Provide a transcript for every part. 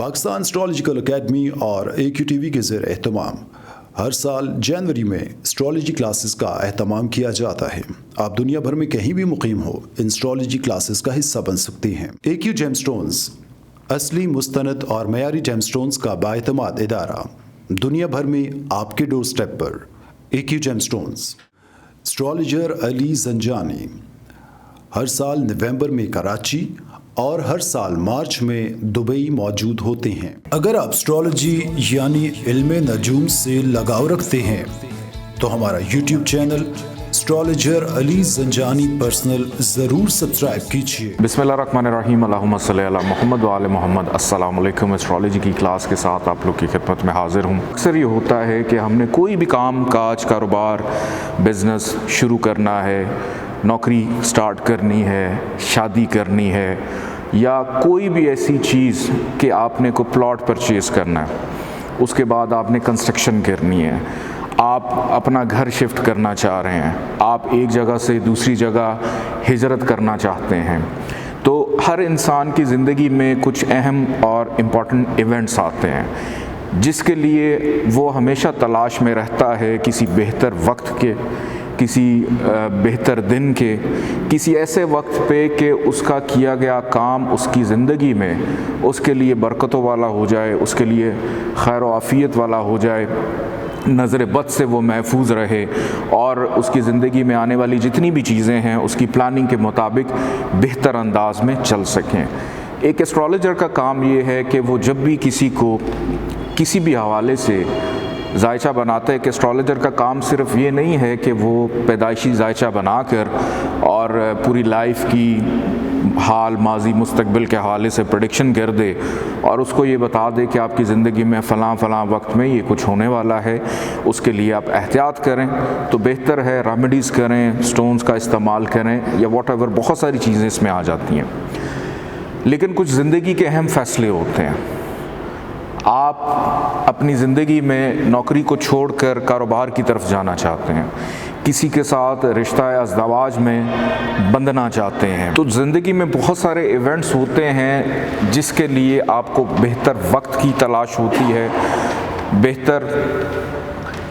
Pakistan astrological academy और AQTV के ज़ेर एहतमाम हर साल जनवरी में एस्ट्रोलॉजी क्लासेस का एहतमाम किया जाता है। आप दुनिया भर में कहीं भी मुकीम हो, इन एस्ट्रोलॉजी क्लासेस का हिस्सा बन सकते हैं। AQ जेमस्टोन्स असली, मुस्तनद और मयारी जेमस्टोन्स का बाएतमाद इदारा दुनिया भर में आपके डोर स्टेप पर। AQ gemstones. Astrologer Ali Zanjani हर साल नवंबर में कराची और हर साल मार्च में दुबई मौजूद होते हैं। अगर आप एस्ट्रोलॉजी यानी इल्मे नजूम से लगाव रखते हैं तो हमारा YouTube channel astrologer Ali Zanjani personal ज़रूर सब्सक्राइब कीजिए। बिस्मिल्लाहिर्रहमानिर्रहीम, अल्लाहुम्मा सल्ली अला मुहम्मद व आले मुहम्मद। अस्सलाम वालेकुम। एस्ट्रोलॉजी की क्लास के साथ आप लोग की खिदमत में हाजिर हूँ। अक्सर ये होता है कि हमने कोई भी काम काज, कारोबार, बिज़नेस शुरू करना है, नौकरी स्टार्ट करनी है, शादी करनी है, या कोई भी ऐसी चीज़ कि आपने को प्लॉट परचेज़ करना है, उसके बाद आपने कंस्ट्रक्शन करनी है, आप अपना घर शिफ्ट करना चाह रहे हैं, आप एक जगह से दूसरी जगह हिजरत करना चाहते हैं, तो हर इंसान की ज़िंदगी में कुछ अहम और इम्पॉर्टेंट इवेंट्स आते हैं जिसके लिए वो हमेशा तलाश में रहता है किसी बेहतर वक्त के, किसी बेहतर दिन के, किसी ऐसे वक्त पे कि उसका किया गया काम उसकी ज़िंदगी में उसके लिए बरकतों वाला हो जाए, उसके लिए खैर व आफ़ियत वाला हो जाए, नज़र बद से वो महफूज रहे और उसकी ज़िंदगी में आने वाली जितनी भी चीज़ें हैं उसकी प्लानिंग के मुताबिक बेहतर अंदाज में चल सकें। एक एस्ट्रोलॉजर का काम ये है कि वो जब भी किसी को किसी भी हवाले से जायचा बनाते हैं कि एस्ट्रोलॉजर का काम सिर्फ ये नहीं है कि वो पैदाइशी जायचा बनाकर और पूरी लाइफ की हाल, माजी, मुस्तकबिल के हवाले से प्रेडिक्शन कर दे और उसको ये बता दे कि आपकी ज़िंदगी में फ़लाँ वक्त में ये कुछ होने वाला है, उसके लिए आप एहतियात करें तो बेहतर है, रेमेडीज़ करें, स्टोन्स का इस्तेमाल करें या वॉटएवर, बहुत सारी चीज़ें इसमें आ जाती हैं। लेकिन कुछ ज़िंदगी के अहम फ़ैसले होते हैं। आप अपनी ज़िंदगी में नौकरी को छोड़कर कारोबार की तरफ जाना चाहते हैं, किसी के साथ रिश्ता या अज़दवाज में बंधना चाहते हैं, तो ज़िंदगी में बहुत सारे इवेंट्स होते हैं जिसके लिए आपको बेहतर वक्त की तलाश होती है, बेहतर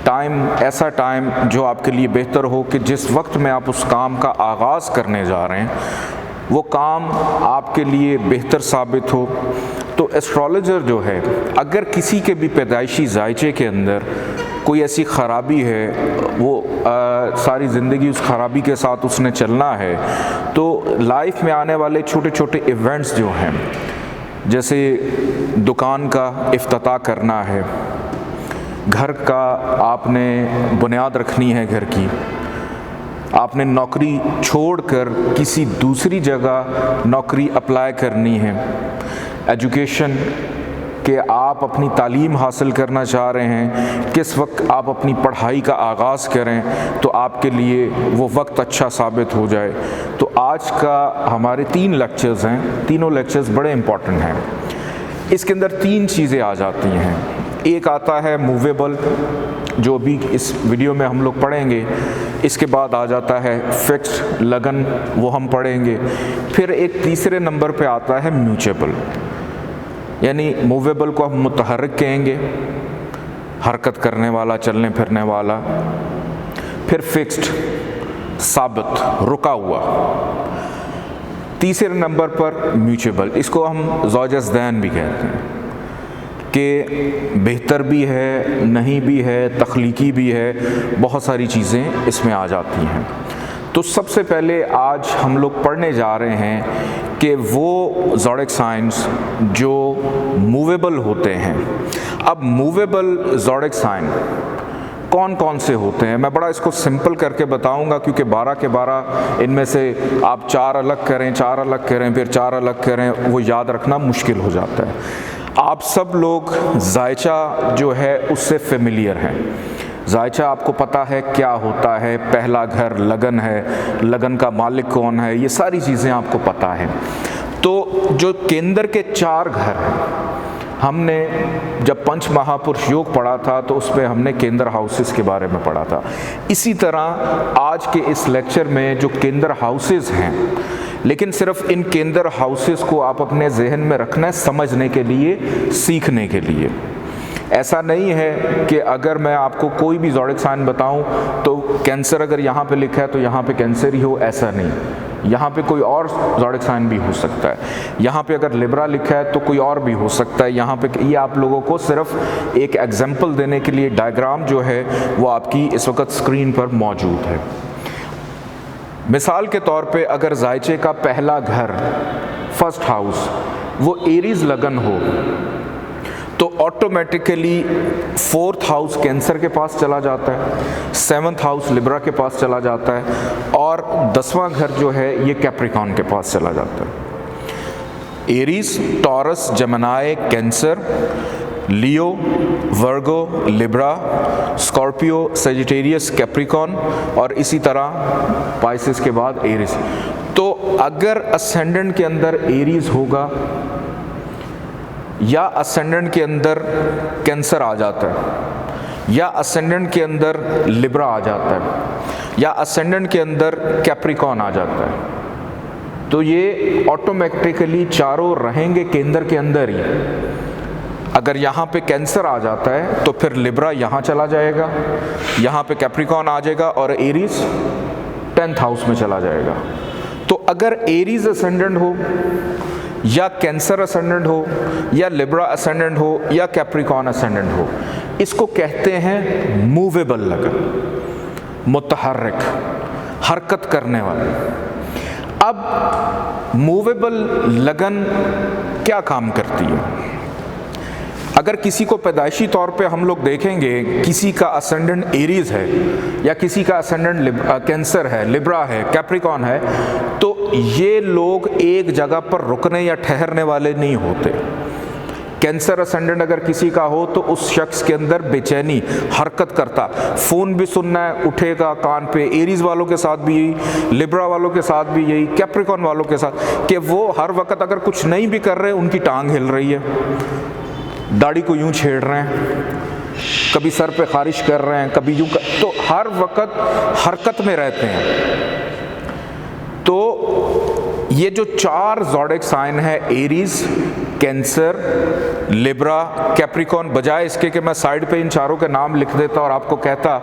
टाइम, ऐसा टाइम जो आपके लिए बेहतर हो कि जिस वक्त में आप उस काम का आगाज़ करने जा रहे हैं वो काम आपके लिए बेहतर साबित हो। तो एस्ट्रोलॉजर जो है, अगर किसी के भी पैदाइशी जायचे के अंदर कोई ऐसी ख़राबी है, वो सारी ज़िंदगी उस ख़राबी के साथ उसने चलना है, तो लाइफ में आने वाले छोटे छोटे इवेंट्स जो हैं, जैसे दुकान का इफ्तिताह करना है, घर का आपने बुनियाद रखनी है, घर की आपने नौकरी छोड़कर किसी दूसरी जगह नौकरी अप्लाई करनी है, एजुकेशन के आप अपनी तालीम हासिल करना चाह रहे हैं, किस वक्त आप अपनी पढ़ाई का आगाज़ करें तो आपके लिए वो वक्त अच्छा साबित हो जाए। तो आज का हमारे 3 लेक्चर्स हैं, तीनों लेक्चर्स बड़े इम्पॉर्टेंट हैं। इसके अंदर 3 चीज़ें आ जाती हैं। एक आता है मूवेबल, जो भी इस वीडियो में हम लोग पढ़ेंगे। इसके बाद आ जाता है फिक्स्ड, लगन, वो हम पढ़ेंगे। फिर एक तीसरे नंबर पे आता है म्यूचेबल, यानी मूवेबल को हम मुतहर्रिक कहेंगे, हरकत करने वाला, चलने फिरने वाला। फिर फिक्स्ड, साबित, रुका हुआ। तीसरे नंबर पर म्यूचेबल, इसको हम ज़ौज-ए-ज़दैन भी कहते हैं कि बेहतर भी है, नहीं भी है, तख्लीकी भी है, बहुत सारी चीज़ें इसमें आ जाती हैं। तो सबसे पहले आज हम लोग पढ़ने जा रहे हैं कि वो ज़ोडिएक साइंस जो मूवेबल होते हैं। अब मूवेबल ज़ोडिएक साइन कौन कौन से होते हैं, मैं बड़ा इसको सिंपल करके बताऊंगा, क्योंकि 12 के 12 इनमें से आप 4 अलग करें, 4 अलग करें, फिर 4 अलग करें, वो याद रखना मुश्किल हो जाता है। आप सब लोग जायचा जो है उससे फेमिलियर हैं। जायचा आपको पता है क्या होता है, पहला घर लगन है, लगन का मालिक कौन है, ये सारी चीज़ें आपको पता है। तो जो केंद्र के 4 घर हैं हमने जब पंच महापुरुष योग पढ़ा था तो उसमें हमने केंद्र हाउसेस के बारे में पढ़ा था। इसी तरह आज के इस लेक्चर में जो केंद्र हाउसेस हैं, लेकिन सिर्फ इन केंद्र हाउसेस को आप अपने जहन में रखना है समझने के लिए, सीखने के लिए। ऐसा नहीं है कि अगर मैं आपको कोई भी ज़ोडिक साइन बताऊं तो कैंसर अगर यहाँ पे लिखा है तो यहाँ पे कैंसर ही हो, ऐसा नहीं। यहाँ पे कोई और ज़ोडिक साइन भी हो सकता है, यहाँ पे अगर लिब्रा लिखा है तो कोई और भी हो सकता है। यहाँ पे ये आप लोगों को सिर्फ एक एग्जाम्पल देने के लिए डायग्राम जो है वो आपकी इस वक्त स्क्रीन पर मौजूद है। मिसाल के तौर पे अगर जायचे का पहला घर, फर्स्ट हाउस, वो एरीज लगन हो तो ऑटोमेटिकली फोर्थ हाउस कैंसर के पास चला जाता है, सेवन्थ हाउस लिब्रा के पास चला जाता है और 10वां घर जो है ये कैप्रिकॉन के पास चला जाता है। एरीज, टॉरस, जेमिनी, कैंसर, लियो, वर्गो, लिब्रा, स्कॉर्पियो, सेजिटेरियस, कैप्रिकॉन और इसी तरह पाइसेस के बाद एरीज। तो अगर असेंडेंट के अंदर एरीज होगा या असेंडेंट के अंदर कैंसर आ जाता है या असेंडेंट के अंदर लिब्रा आ जाता है या असेंडेंट के अंदर कैप्रिकॉन आ जाता है, तो ये ऑटोमेटिकली चारों रहेंगे केंद्र के अंदर ही। अगर यहाँ पे कैंसर आ जाता है तो फिर लिब्रा यहाँ चला जाएगा, यहाँ पे कैप्रिकॉन आ जाएगा और एरीज 10th हाउस में चला जाएगा। तो अगर एरीज असेंडेंट हो या कैंसर असेंडेंट हो या लिब्रा असेंडेंट हो या कैप्रिकॉन असेंडेंट हो, इसको कहते हैं मूवेबल लगन, मुतहर्रिक, हरकत करने वाले। अब मूवेबल लगन क्या काम करती है? अगर किसी को पैदाइशी तौर पे हम लोग देखेंगे, किसी का असेंडेंट एरीज है या किसी का असेंडेंट कैंसर है, लिब्रा है, कैप्रिकॉन है, तो ये लोग एक जगह पर रुकने या ठहरने वाले नहीं होते। कैंसर असेंडेंट अगर किसी का हो तो उस शख्स के अंदर बेचैनी, हरकत करता, फ़ोन भी सुनना है, उठेगा कान पे। एरीज वालों के साथ भी यही, लिब्रा वालों के साथ भी यही, कैप्रिकॉन वालों के साथ, कि वो हर वक्त अगर कुछ नहीं भी कर रहे उनकी टांग हिल रही है, दाढ़ी को यूं छेड़ रहे हैं, कभी सर पे खारिश कर रहे हैं, कभी यूं तो हर वक्त हरकत में रहते हैं। तो ये जो 4 ज़ोडिक साइन है, एरीज, कैंसर, लिब्रा, कैप्रिकॉन, बजाय इसके कि मैं साइड पे इन चारों के नाम लिख देता और आपको कहता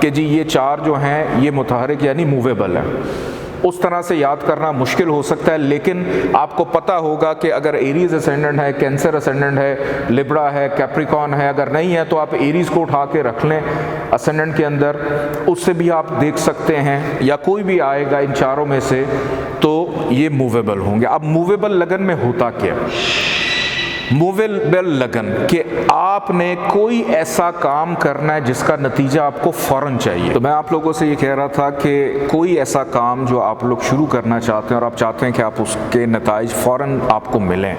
कि जी ये 4 जो हैं ये मुतहरिक यानी मूवेबल है, उस तरह से याद करना मुश्किल हो सकता है। लेकिन आपको पता होगा कि अगर एरीज असेंडेंट है, कैंसर असेंडेंट है, लिब्रा है, कैप्रिकॉन है, अगर नहीं है तो आप एरीज को उठा के रख लें असेंडेंट के अंदर, उससे भी आप देख सकते हैं, या कोई भी आएगा इन चारों में से तो ये मूवेबल होंगे। अब मूवेबल लगन में होता क्या? मूवेबल लगन कि आपने कोई ऐसा काम करना है जिसका नतीजा आपको फ़ौरन चाहिए। तो मैं आप लोगों से ये कह रहा था कि कोई ऐसा काम जो आप लोग शुरू करना चाहते हैं और आप चाहते हैं कि आप उसके नताइज फ़ौरन आपको मिलें।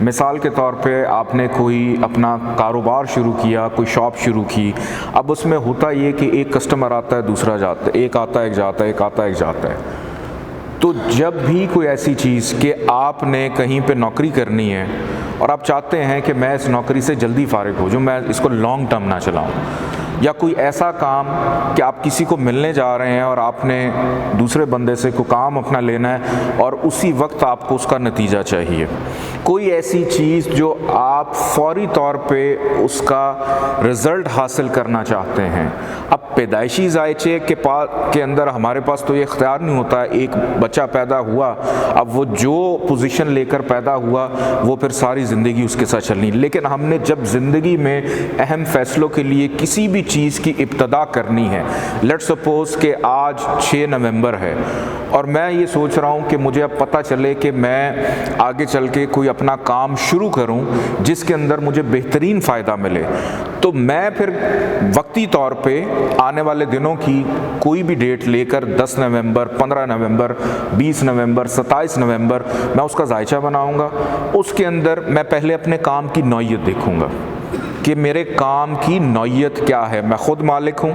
मिसाल के तौर पे आपने कोई अपना कारोबार शुरू किया, कोई शॉप शुरू की। अब उसमें होता ये कि एक कस्टमर आता है, दूसरा जाता है, एक आता है, एक जाता है, एक आता है, एक जाता है। तो जब भी कोई ऐसी चीज़ कि आपने कहीं पे नौकरी करनी है और आप चाहते हैं कि मैं इस नौकरी से जल्दी फारिग हो जाऊँ, मैं इसको लॉन्ग टर्म ना चलाऊँ, या कोई ऐसा काम कि आप किसी को मिलने जा रहे हैं और आपने दूसरे बंदे से कोई काम अपना लेना है और उसी वक्त आपको उसका नतीजा चाहिए, कोई ऐसी चीज़ जो आप फौरी तौर पे उसका रिज़ल्ट हासिल करना चाहते हैं। अब पैदाइशी जायचे के अंदर हमारे पास तो ये इख्तियार नहीं होता है, एक बच्चा पैदा हुआ, अब वो जो पोजीशन लेकर पैदा हुआ वो फिर सारी ज़िंदगी उसके साथ चलनी। लेकिन हमने जब ज़िंदगी में अहम फ़ैसलों के लिए किसी भी चीज़ की इब्तदा करनी है, लेट्स सपोज़ कि आज 6 नवंबर है और मैं ये सोच रहा हूँ कि मुझे अब पता चले कि मैं आगे चल के कोई अपना काम शुरू करूँ जिसके अंदर मुझे बेहतरीन फ़ायदा मिले, तो मैं फिर वक्ती तौर पे आने वाले दिनों की कोई भी डेट लेकर 10 नवंबर, 15 नवंबर, 20 नवंबर, 27 नवंबर मैं उसका जायचा बनाऊँगा। उसके अंदर मैं पहले अपने काम की नौइयत देखूँगा कि मेरे काम की नौइयत क्या है। मैं ख़ुद मालिक हूँ,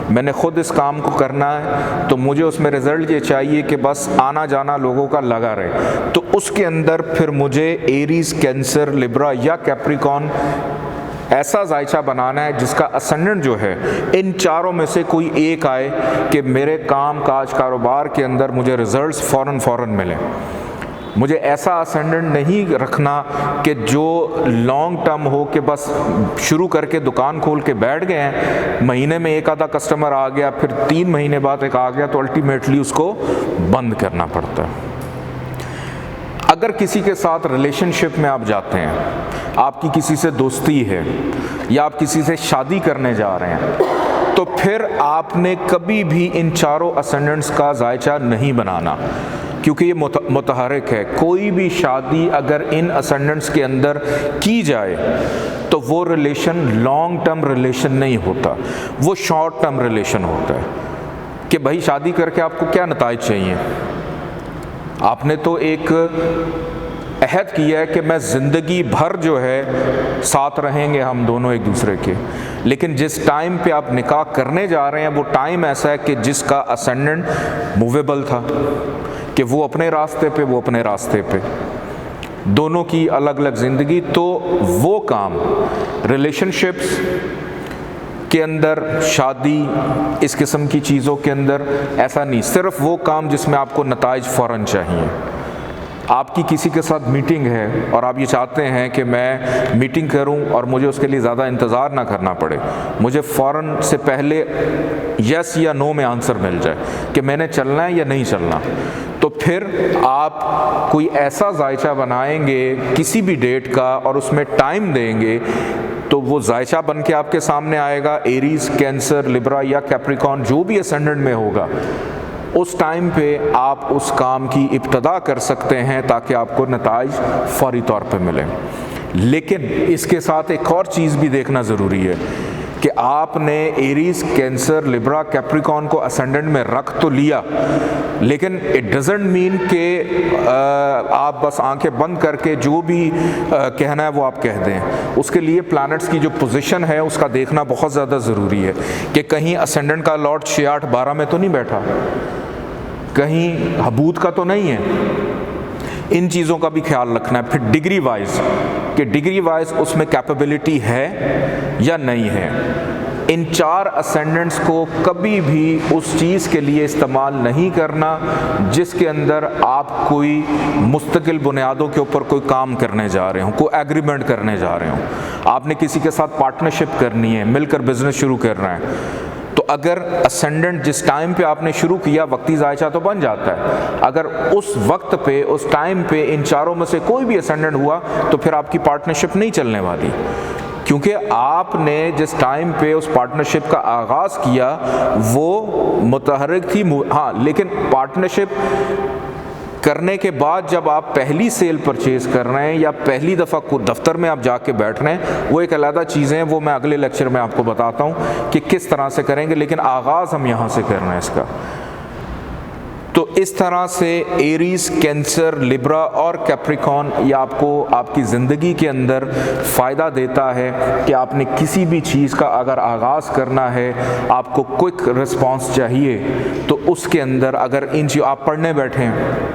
मैंने ख़ुद इस काम को करना है, तो मुझे उसमें रिज़ल्ट ये चाहिए कि बस आना जाना लोगों का लगा रहे। तो उसके अंदर फिर मुझे एरीज़, कैंसर, लिब्रा या कैप्रिकॉर्न ऐसा जायचा बनाना है जिसका असेंडेंट जो है इन चारों में से कोई एक आए कि मेरे काम काज कारोबार के अंदर मुझे रिज़ल्ट्स फ़ौरन मिलें। मुझे ऐसा असेंडेंट नहीं रखना कि जो लॉन्ग टर्म हो कि बस शुरू करके दुकान खोल के बैठ गए हैं, महीने में एक आधा कस्टमर आ गया, फिर 3 महीने बाद एक आ गया, तो अल्टीमेटली उसको बंद करना पड़ता है। अगर किसी के साथ रिलेशनशिप में आप जाते हैं, आपकी किसी से दोस्ती है या आप किसी से शादी करने जा रहे हैं, तो फिर आपने कभी भी इन चारों असेंडेंट्स का जायचा नहीं बनाना, क्योंकि ये मुतहरिक है। कोई भी शादी अगर इन असेंडेंट्स के अंदर की जाए तो वो रिलेशन लॉन्ग टर्म रिलेशन नहीं होता, वो शॉर्ट टर्म रिलेशन होता है। कि भाई शादी करके आपको क्या नताइज चाहिए? आपने तो एक अहद किया है कि मैं ज़िंदगी भर जो है साथ रहेंगे हम दोनों एक दूसरे के, लेकिन जिस टाइम पे आप निकाह करने जा रहे हैं वो टाइम ऐसा है कि जिसका असेंडेंट मूवेबल था, कि वो अपने रास्ते पे, वो अपने रास्ते पे, दोनों की अलग अलग ज़िंदगी। तो वो काम रिलेशनशिप्स के अंदर, शादी, इस किस्म की चीज़ों के अंदर ऐसा नहीं। सिर्फ वो काम जिसमें आपको नताइज फ़ौरन चाहिए। आपकी किसी के साथ मीटिंग है और आप ये चाहते हैं कि मैं मीटिंग करूं और मुझे उसके लिए ज़्यादा इंतज़ार ना करना पड़े, मुझे फ़ौरन से पहले यस या नो में आंसर मिल जाए कि मैंने चलना है या नहीं चलना, तो फिर आप कोई ऐसा जायचा बनाएंगे किसी भी डेट का और उसमें टाइम देंगे, तो वो जायचा बन के आपके सामने आएगा। एरीज़, कैंसर, लिब्रा या कैप्रिकॉर्न जो भी असेंडेंट में होगा, उस टाइम पे आप उस काम की इब्तदा कर सकते हैं ताकि आपको नताइज फौरी तौर पे मिले। लेकिन इसके साथ एक और चीज़ भी देखना ज़रूरी है कि आपने एरीज़, कैंसर, लिब्रा, कैप्रिकॉर्न को असेंडेंट में रख तो लिया, लेकिन इट डज़ंट मीन कि आप बस आंखें बंद करके जो भी कहना है वो आप कह दें। उसके लिए प्लैनेट्स की जो पोजीशन है उसका देखना बहुत ज़्यादा ज़रूरी है कि कहीं असेंडेंट का लॉर्ड 6, 8, 12 में तो नहीं बैठा, कहीं हबूत का तो नहीं है। इन चीज़ों का भी ख्याल रखना है। फिर डिग्री वाइज, कि डिग्री वाइज उसमें कैपेबिलिटी है या नहीं है। इन 4 असेंडेंट्स को कभी भी उस चीज़ के लिए इस्तेमाल नहीं करना जिसके अंदर आप कोई मुस्तकिल बुनियादों के ऊपर कोई काम करने जा रहे हो, कोई एग्रीमेंट करने जा रहे हो। आपने किसी के साथ पार्टनरशिप करनी है, मिलकर बिजनेस शुरू करना है, तो अगर असेंडेंट जिस टाइम पे आपने शुरू किया वक्ती जायचा तो बन जाता है। अगर उस वक्त पे, उस टाइम पे इन चारों में से कोई भी असेंडेंट हुआ तो फिर आपकी पार्टनरशिप नहीं चलने वाली, क्योंकि आपने जिस टाइम पे उस पार्टनरशिप का आगाज़ किया वो मुतहरिक थी। हाँ, लेकिन पार्टनरशिप करने के बाद जब आप पहली सेल परचेज़ कर रहे हैं या पहली दफ़ा दफ्तर में आप जाके बैठ रहे हैं, वो एक अलग चीज़ें हैं, वो मैं अगले लेक्चर में आपको बताता हूँ कि किस तरह से करेंगे, लेकिन आगाज़ हम यहाँ से कर रहे हैं इसका। तो इस तरह से एरीज़, कैंसर, लिब्रा और कैप्रिकॉर्न ये आपको आपकी ज़िंदगी के अंदर फ़ायदा देता है कि आपने किसी भी चीज़ का अगर आगाज़ करना है, आपको क्विक रिस्पांस चाहिए, तो उसके अंदर अगर इन चीज़ आप पढ़ने बैठें,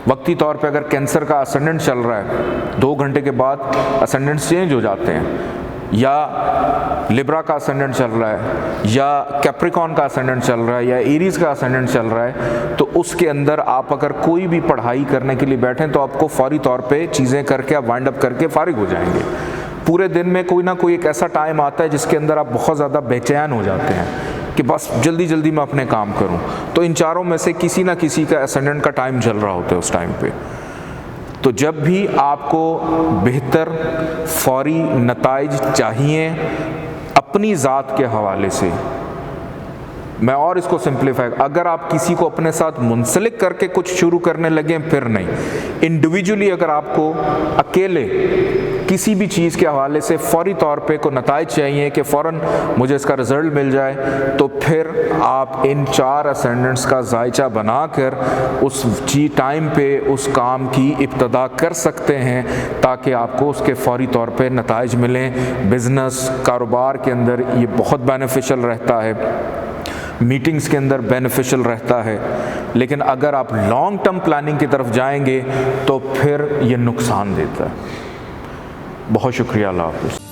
वक्ती तौर पे अगर कैंसर का असेंडेंट चल रहा है, 2 घंटे के बाद असेंडेंट्स चेंज हो जाते हैं, या लिब्रा का असेंडेंट चल रहा है या कैप्रिकॉर्न का असेंडेंट चल रहा है या एरीज़ का असेंडेंट चल रहा है, तो उसके अंदर आप अगर कोई भी पढ़ाई करने के लिए बैठें तो आपको फौरी तौर पे चीज़ें करके आप वाइंड अप करके फारिग हो जाएंगे। पूरे दिन में कोई ना कोई एक ऐसा टाइम आता है जिसके अंदर आप बहुत ज़्यादा बेचैन हो जाते हैं कि बस जल्दी जल्दी मैं अपने काम करूं, तो इन चारों में से किसी ना किसी का असेंडेंट का टाइम चल रहा होता है उस टाइम पे। तो जब भी आपको बेहतर फौरी नताइज चाहिए अपनी ज़ात के हवाले से, मैं और इसको सिंप्लीफाई, अगर आप किसी को अपने साथ मुंसलिक करके कुछ शुरू करने लगे फिर नहीं, इंडिविजुअली अगर आपको अकेले किसी भी चीज़ के हवाले से फ़ौरी तौर पे को नताइज चाहिए कि फ़ौरन मुझे इसका रिज़ल्ट मिल जाए, तो फिर आप इन 4 असेंडेंट्स का जायचा बनाकर उस टाइम पे उस काम की इब्तदा कर सकते हैं ताकि आपको उसके फ़ौरी तौर पे नताइज मिलें। बिज़नेस कारोबार के अंदर ये बहुत बेनिफिशियल रहता है, मीटिंग्स के अंदर बेनिफिशियल रहता है, लेकिन अगर आप लॉन्ग टर्म प्लानिंग की तरफ जाएंगे तो फिर ये नुकसान देता है। बहुत शुक्रिया, अल्लाह हाफ़िज़।